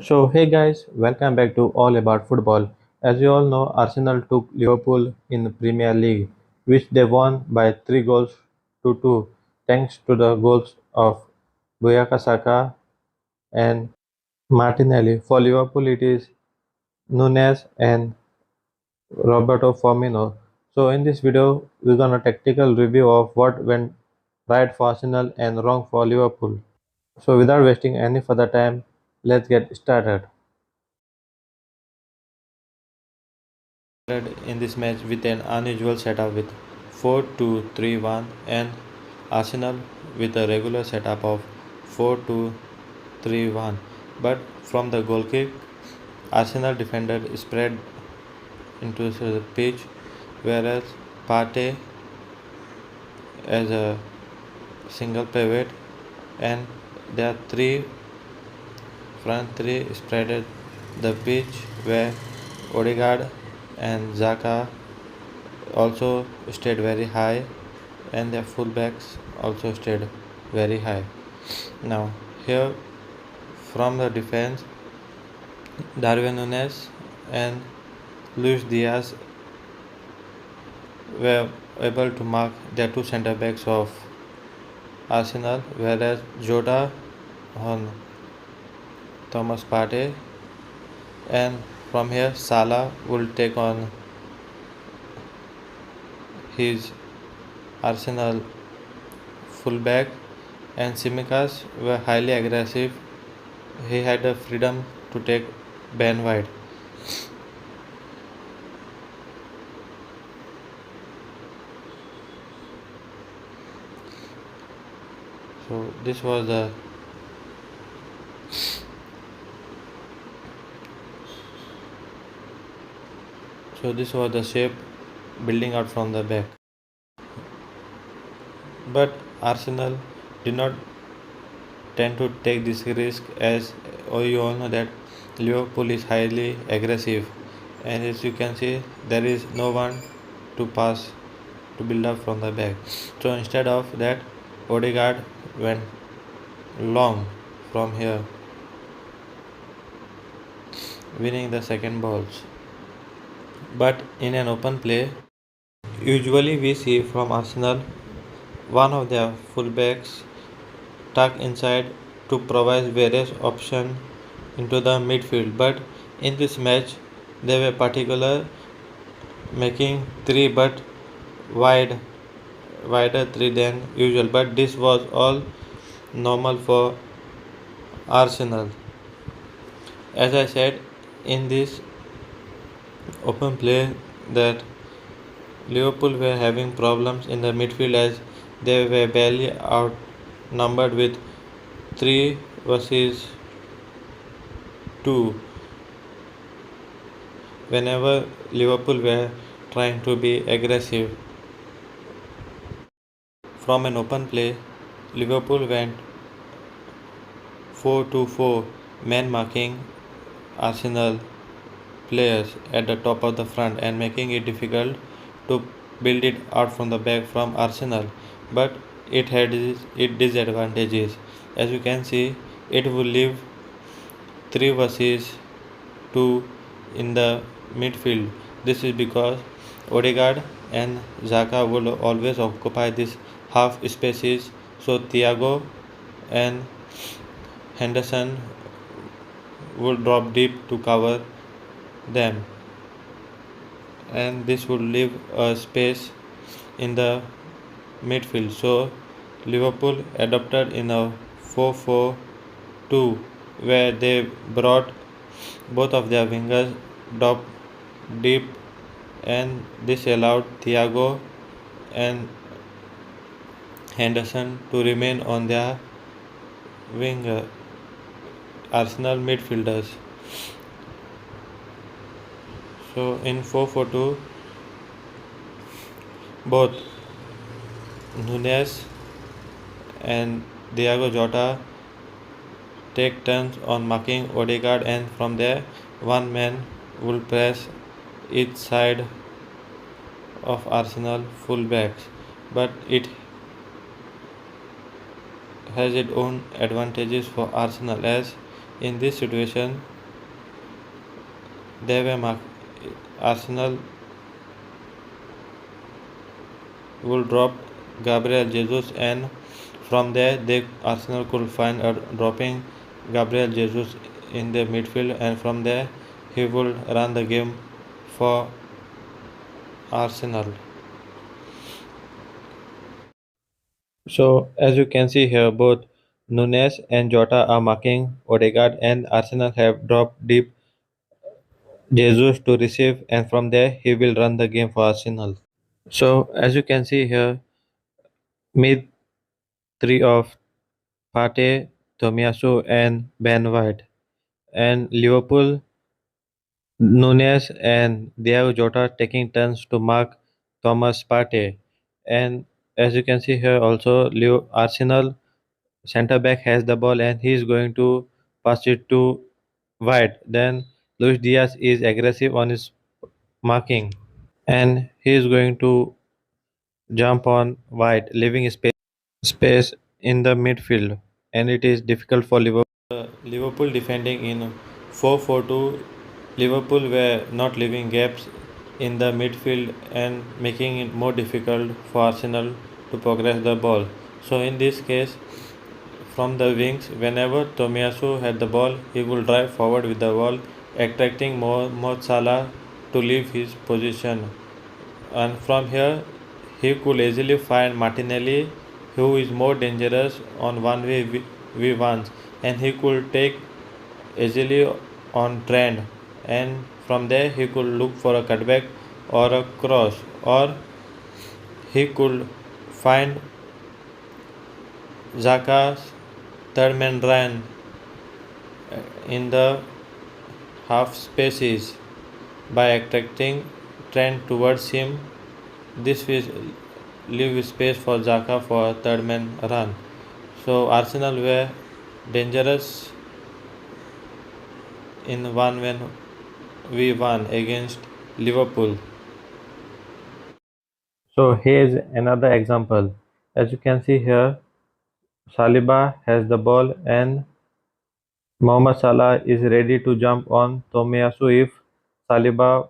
So, hey guys, welcome back to All About Football. As you all know, Arsenal took Liverpool in the Premier League, which they won by 3 goals to 2, thanks to the goals of Bukayo Saka and Martinelli. For Liverpool, it is Nunes and Roberto Firmino. So, in this video, we're gonna tactical review of what went right for Arsenal and wrong for Liverpool. So, without wasting any further time, let's get started. In this match with an unusual setup with 4-2-3-1 and Arsenal with a regular setup of 4-2-3-1. But from the goal kick, Arsenal defender spread into the pitch, whereas Partey as a single pivot, and their front three spreaded the pitch where Odegaard and Xhaka also stayed very high, and their fullbacks also stayed very high. Now, here from the defense, Darwin Nunes and Luis Diaz were able to mark their two centre backs of Arsenal, whereas Jota on Thomas Partey, and from here Salah will take on his Arsenal fullback, and Simikas were highly aggressive. He had the freedom to take Ben White. So this was the shape building out from the back. But Arsenal did not tend to take this risk, as you all know that Liverpool is highly aggressive, and as you can see there is no one to pass to build up from the back. So instead of that, Odegaard went long from here, winning the second balls. But in an open play, usually we see from Arsenal one of their fullbacks tuck inside to provide various options into the midfield. But in this match, they were particular making three but wide wider three than usual. But this was all normal for Arsenal. As I said in this open play that Liverpool were having problems in the midfield, as they were barely outnumbered with 3 versus 2 whenever Liverpool were trying to be aggressive. From an open play, Liverpool went 4-4 man marking Arsenal players at the top of the front and making it difficult to build it out from the back from Arsenal. But it had its disadvantages. As you can see, it will leave 3 versus 2 in the midfield. This is because Odegaard and Xhaka will always occupy this half spaces, so Thiago and Henderson will drop deep to cover them, and this would leave a space in the midfield. So Liverpool adopted in a 4-4-2, where they brought both of their wingers drop deep, and this allowed Thiago and Henderson to remain on their wing. Arsenal midfielders. So in 4-4-2, both Nunes and Diego Jota take turns on marking Odegaard, and from there one man will press each side of Arsenal fullbacks. But it has its own advantages for Arsenal, as In this situation, they were Arsenal would drop Gabriel Jesus, and from there Arsenal could find a dropping Gabriel Jesus in the midfield, and from there he would run the game for Arsenal. So as you can see here, both Nunes and Jota are marking Odegaard, and Arsenal have dropped deep Jesus to receive, and from there he will run the game for Arsenal. So as you can see here, mid three of Partey, Tomiyasu, and Ben White, and Liverpool, Nunes and Diego Jota taking turns to mark Thomas Partey. And as you can see here, also Arsenal centre back has the ball and he is going to pass it to White. Then Luis Diaz is aggressive on his marking and he is going to jump on White, leaving space in the midfield, and it is difficult for Liverpool. Liverpool defending in 4-4-2. Liverpool were not leaving gaps in the midfield and making it more difficult for Arsenal to progress the ball. So in this case, from the wings, whenever Tomiyasu had the ball, he would drive forward with the ball, attracting more Salah to leave his position. And from here, he could easily find Martinelli, who is more dangerous on one-way V1s, and he could take easily on trend, and from there he could look for a cutback or a cross, or he could find Xhaka's third man run in the half spaces by attracting trend towards him. This will leave space for Xhaka for a third man run. So Arsenal were dangerous in one when we won against Liverpool. So here's another example. As you can see here, Saliba has the ball and Mohamed Salah is ready to jump on Tomiyasu if Saliba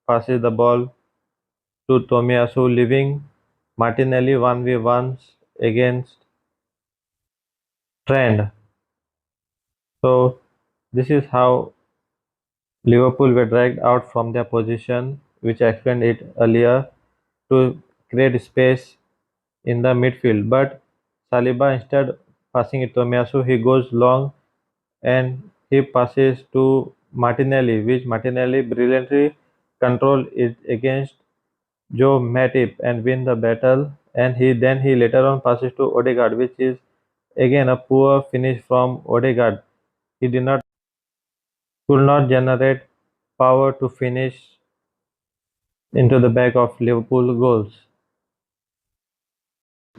passes the ball to Tomiyasu, leaving Martinelli 1v1s against Trent. So this is how Liverpool were dragged out from their position, which I explained it earlier, to create space in the midfield. But Saliba instead passing it to Tomiyasu, he goes long and he passes to Martinelli, which Martinelli brilliantly control it against Joe Matip and win the battle. And he later on passes to Odegaard, which is again a poor finish from Odegaard. He did not could not generate power to finish into the back of Liverpool goals.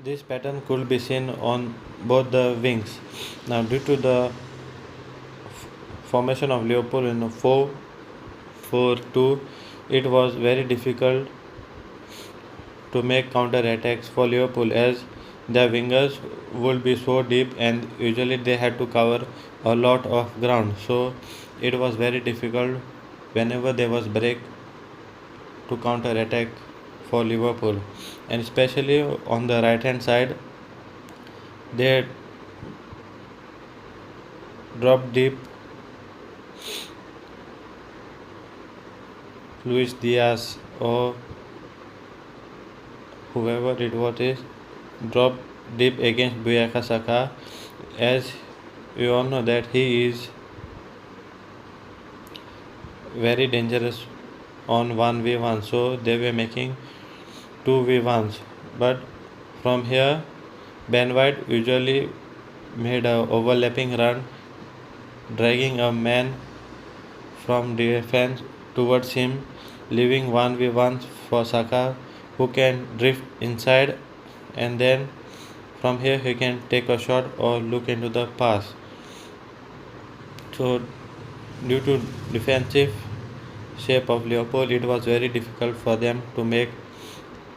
This pattern could be seen on both the wings. Now, due to the formation of Liverpool in a 4-4-2, it was very difficult to make counter attacks for Liverpool as their wingers would be so deep and usually they had to cover a lot of ground. So it was very difficult whenever there was break to counter attack for Liverpool, and especially on the right hand side they dropped deep. Luis Diaz or whoever it was is dropped deep against Buyaka Saka, as you all know that he is very dangerous on 1v1, so they were making 2v1s. But from here Ben White usually made a overlapping run, dragging a man from defense towards him, leaving 1v1 for Saka, who can drift inside, and then from here he can take a shot or look into the pass. So due to defensive shape of Liverpool, it was very difficult for them to make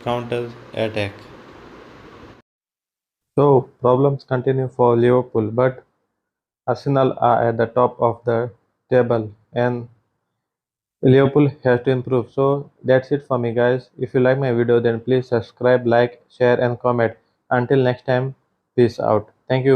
counter attack. So problems continue for Liverpool, but Arsenal are at the top of the table and Liverpool has to improve. So that's it for me, guys. If you like my video, then please subscribe, like, share, and comment. Until next time, peace out. Thank you.